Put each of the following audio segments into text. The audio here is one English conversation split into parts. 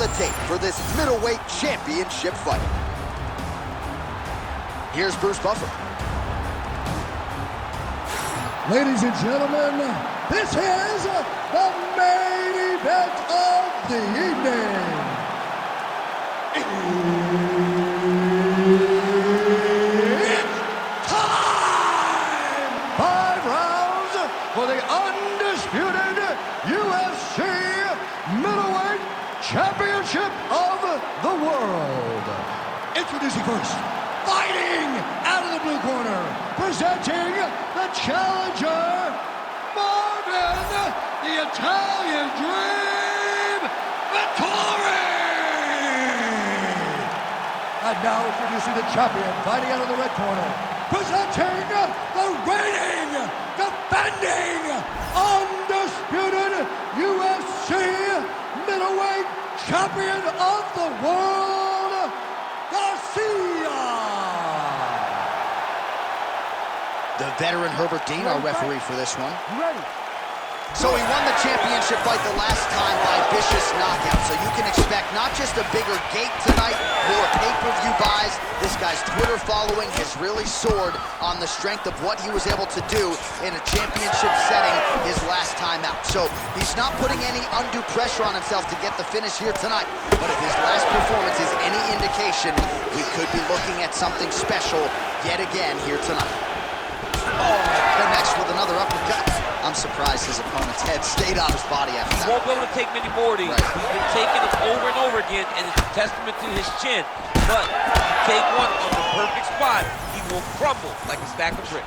the tape for this middleweight championship fight. Here's Bruce Buffer. Ladies and gentlemen, this is the main event of the evening. It's time! 5 rounds for the undisputed UFC middleweight championship of the world. Introducing first, fighting out of the blue corner, presenting the challenger, Marvin, the Italian Dream, Vettori! And now introducing the champion, fighting out of the red corner, presenting the reigning, defending, undisputed UFC middleweight champion of the world, Garcia! The veteran Herbert Dean, our referee for this one. Ready. So he won the championship fight the last time by vicious knockout. So you can expect not just a bigger gate tonight, more pay-per-view buys. This guy's Twitter following has really soared on the strength of what he was able to do in a championship setting his last time out. So he's not putting any undue pressure on himself to get the finish here tonight. But if his last performance is any indication, we could be looking at something special yet again here tonight. Oh, connects with another uppercut. I'm surprised his opponent's head stayed on his body after that. He won't be able to take many more of these. Right. He's been taking them over and over again, and it's a testament to his chin. But take one on the perfect spot, he will crumble like a stack of bricks.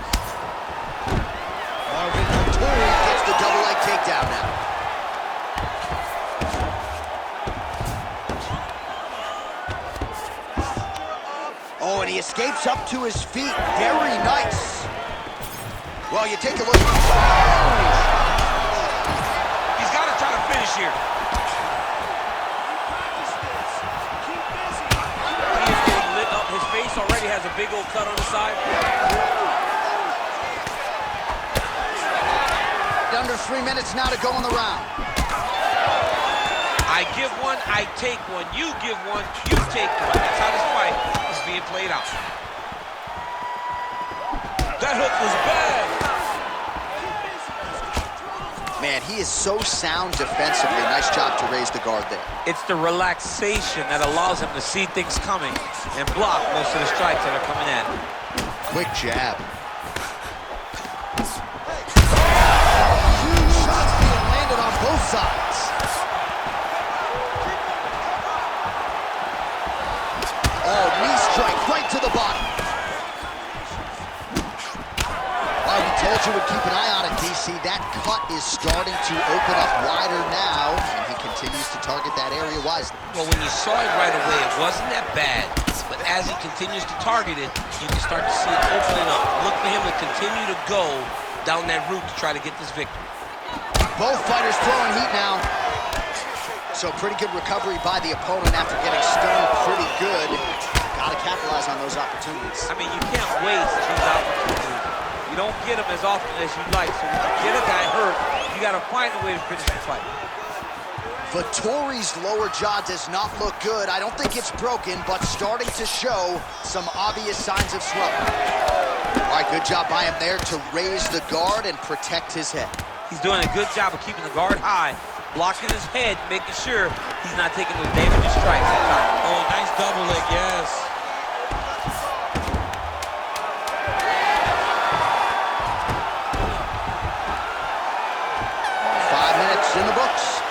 Marvin Vettori gets the double leg takedown now. Oh, and he escapes up to his feet. Very nice. Well, you take a look. He's got to try to finish here. He is getting lit up. His face already has a big old cut on the side. Under 3 minutes now to go in the round. I give one, I take one. You give one, you take one. That's how this fight is being played out. That hook was bad. Man, he is so sound defensively. Nice job to raise the guard there. It's the relaxation that allows him to see things coming and block most of the strikes that are coming at him. Quick jab. Huge shots being landed on both sides. Oh, knee strike right to the body. Told you would keep an eye on it, DC. That cut is starting to open up wider now, and he continues to target that area wisely. Well, when you saw it right away, it wasn't that bad. But as he continues to target it, you can start to see it opening up. Look for him to continue to go down that route to try to get this victory. Both fighters throwing heat now. So pretty good recovery by the opponent after getting stunned pretty good. Got to capitalize on those opportunities. I mean, you can't waste these opportunities. You don't get them as often as you'd like. So when you get a guy hurt, you got to find a way to finish the fight. Vettori's lower jaw does not look good. I don't think it's broken, but starting to show some obvious signs of swelling. All right, good job by him there to raise the guard and protect his head. He's doing a good job of keeping the guard high, blocking his head, making sure he's not taking those damaging strikes at time. Oh, nice double leg, yes. In the books.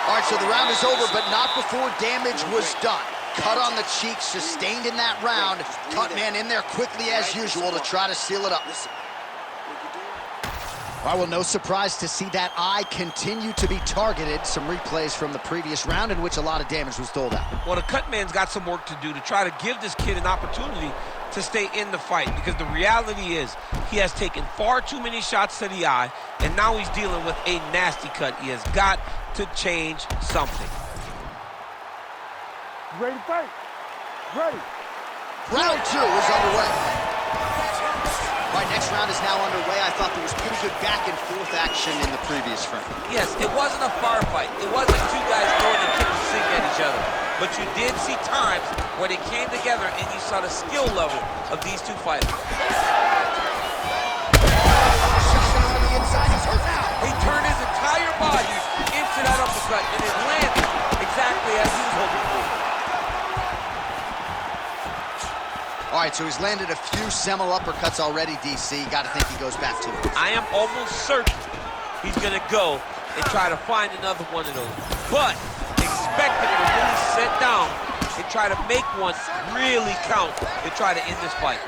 All right, so the round is over, but not before damage was done. Cut on the cheek, sustained in that round. Cut man in there quickly as usual to try to seal it up. All right, well, no surprise to see that eye continue to be targeted. Some replays from the previous round in which a lot of damage was doled out. Well, the cut man's got some work to do to try to give this kid an opportunity to stay in the fight, because the reality is he has taken far too many shots to the eye, and now he's dealing with a nasty cut. He has got to change something. Ready to fight. Ready. Round 2 is underway. All right, next round is now underway. I thought there was pretty good back and forth action in the previous frame. Yes, it wasn't a firefight. It wasn't two guys throwing the kick but you did see times when it came together and you saw the skill level of these two fighters. On the inside, he's hurt now. He turned his entire body into that uppercut, and it landed exactly as he was hoping for. All right, so he's landed a few seminal uppercuts already, DC. Got to think he goes back to it. I am almost certain he's going to go and try to find another one of those. But expect him to really sit down and try to make one really count to try to end this fight.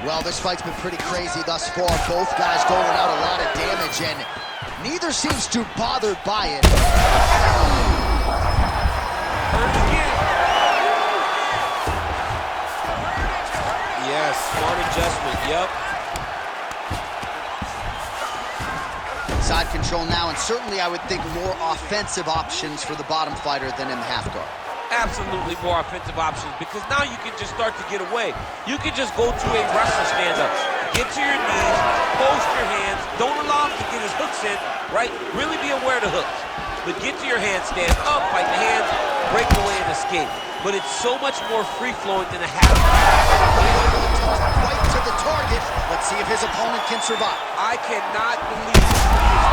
Well, this fight's been pretty crazy thus far. Both guys doling out a lot of damage, and neither seems too bothered by it. Yes, smart adjustment, yep. Side control now, and certainly I would think more offensive options for the bottom fighter than in the half guard. Absolutely more offensive options, because now you can just start to get away. You can just go to a wrestler stand-up. Get to your knees, post your hands, don't allow him to get his hooks in, right? Really be aware of the hooks. But get to your hands, stand up, fight the hands, break away and escape. But it's so much more free-flowing than a half. Right to the target. Let's see if his opponent can survive. I cannot believe he is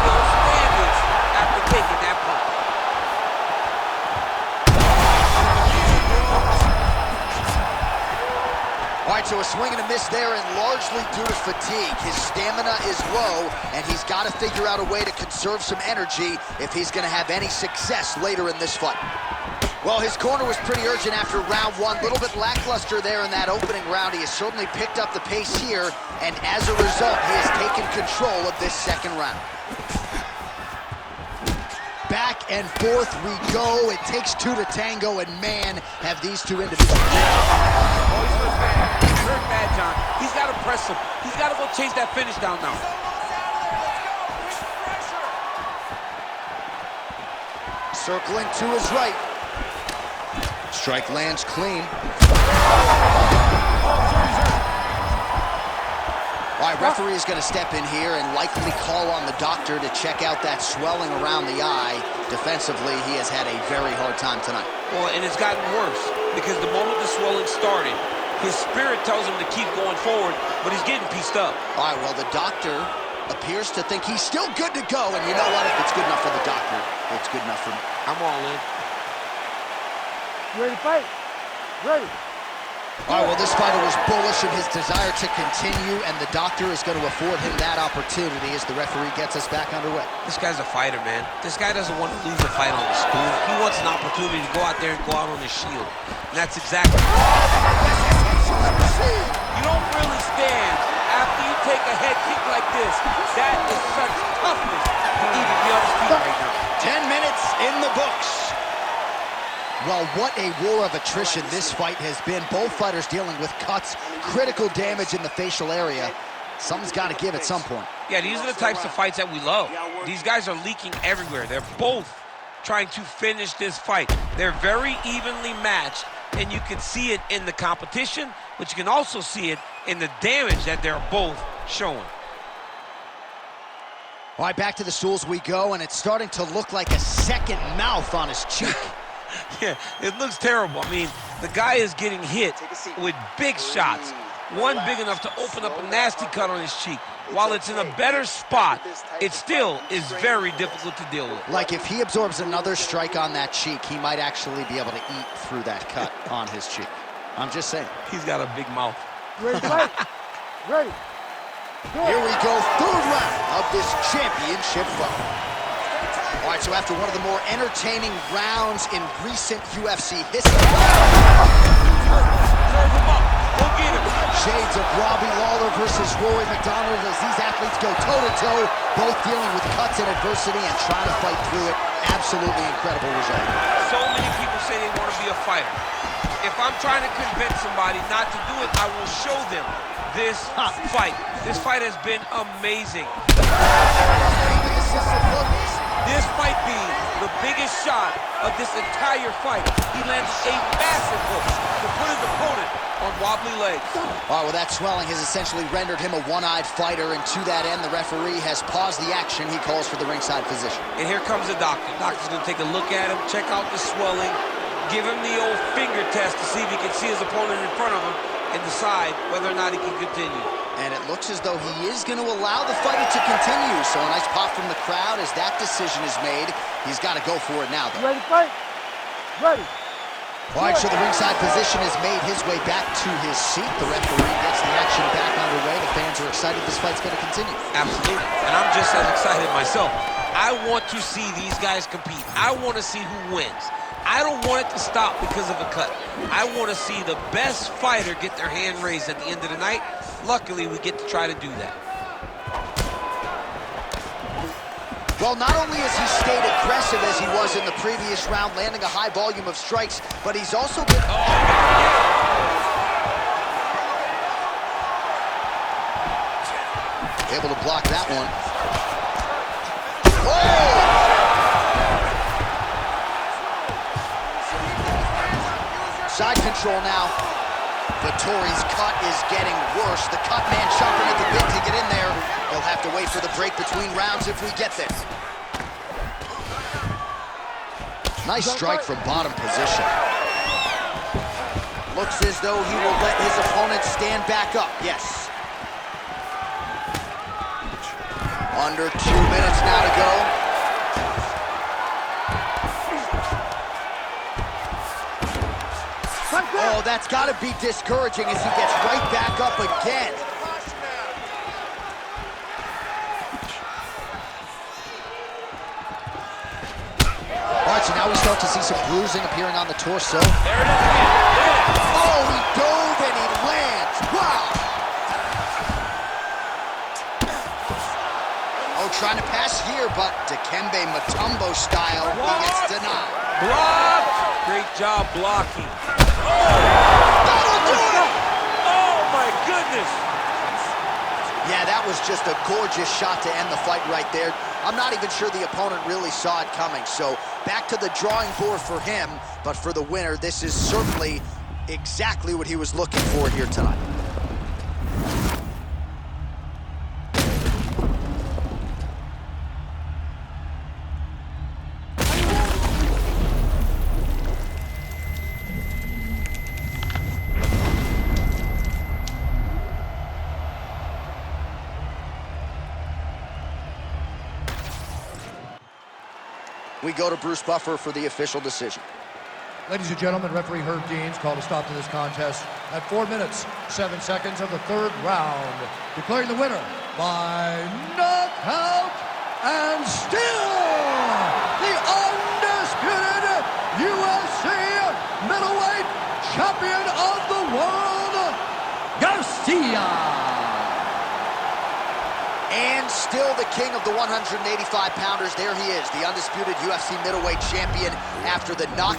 still standing after taking that punch. All right, so a swing and a miss there, and largely due to fatigue. His stamina is low, and he's got to figure out a way to conserve some energy if he's going to have any success later in this fight. Well, his corner was pretty urgent after round one. A little bit lackluster there in that opening round. He has certainly picked up the pace here, and as a result, he has taken control of this second round. Back and forth we go. It takes two to tango, and man, have these two individuals. He's hurt bad, John. He's got to press him. He's got to go chase that finish down now. Circling to his right. Strike lands clean. All right, referee is going to step in here and likely call on the doctor to check out that swelling around the eye. Defensively, he has had a very hard time tonight. Well, and it's gotten worse because the moment the swelling started, his spirit tells him to keep going forward, but he's getting pieced up. All right, well, the doctor appears to think he's still good to go, and you know what? If it's good enough for the doctor, it's good enough for me. I'm all in. You ready to fight? Ready. All right, well, this fighter was bullish in his desire to continue, and the doctor is going to afford him that opportunity as the referee gets us back underway. This guy's a fighter, man. This guy doesn't want to lose a fight on the stool. He wants an opportunity to go out there and go out on his shield. And that's exactly You don't really stand after you take a head kick like this. That is such toughness to even be on his feet right now. 10 minutes in the books. Well, what a war of attrition this fight has been. Both fighters dealing with cuts, critical damage in the facial area. Something's got to give at some point. Yeah, these are the types of fights that we love. These guys are leaking everywhere. They're both trying to finish this fight. They're very evenly matched, and you can see it in the competition, but you can also see it in the damage that they're both showing. All right, back to the stools we go, and it's starting to look like a second mouth on his cheek. Yeah, it looks terrible. I mean, the guy is getting hit with big shots. One big enough to open up a nasty cut on his cheek. While it's in a better spot, it still is very difficult to deal with. Like if he absorbs another strike on that cheek, he might actually be able to eat through that cut on his cheek. I'm just saying. He's got a big mouth. Ready to fight? Ready. Here we go, third round of this championship fight. All right, so after one of the more entertaining rounds in recent UFC history. Shades of Robbie Lawler versus Rory McDonald as these athletes go toe-to-toe, both dealing with cuts and adversity and trying to fight through it. Absolutely incredible result. So many people say they want to be a fighter. If I'm trying to convince somebody not to do it, I will show them this fight. This fight has been amazing. This might be the biggest shot of this entire fight. He lands a massive hook to put his opponent on wobbly legs. All right, well, that swelling has essentially rendered him a one-eyed fighter, and to that end, the referee has paused the action. He calls for the ringside physician. And here comes the doctor. Doctor's going to take a look at him, check out the swelling, give him the old finger test to see if he can see his opponent in front of him and decide whether or not he can continue. And it looks as though he is going to allow the fighter to continue. So a nice pop from the crowd as that decision is made. He's got to go for it now, though. Ready to fight? Ready. All right, so the ringside physician has made his way back to his seat. The referee gets the action back underway. The fans are excited this fight's going to continue. Absolutely. And I'm just as excited myself. I want to see these guys compete. I want to see who wins. I don't want it to stop because of a cut. I want to see the best fighter get their hand raised at the end of the night. Luckily, we get to try to do that. Well, not only has he stayed aggressive as he was in the previous round, landing a high volume of strikes, but he's also been... able to block that one. Oh! Side control now. Vettori's cut is getting worse. The cut man chomping at the bit to get in there. He'll have to wait for the break between rounds if we get there. Nice strike from bottom position. Looks as though he will let his opponent stand back up. Yes. Under 2 minutes now to go. Oh, that's got to be discouraging as he gets right back up again. All right, so now we start to see some bruising appearing on the torso. Oh, he dove and he lands. Wow. Oh, trying to pass here, but Dikembe Mutombo style, he gets denied. Block! Great job blocking. That'll do it! Oh, my goodness! Yeah, that was just a gorgeous shot to end the fight right there. I'm not even sure the opponent really saw it coming. So back to the drawing board for him, but for the winner, this is certainly exactly what he was looking for here tonight. We go to Bruce Buffer for the official decision. Ladies and gentlemen, referee Herb Deans called a stop to this contest at 4 minutes, 7 seconds of the third round, declaring the winner by knockout and still the undisputed UFC middleweight champion of the world, Garcia. And still the king of the 185-pounders. There he is, the undisputed UFC middleweight champion after the knockout.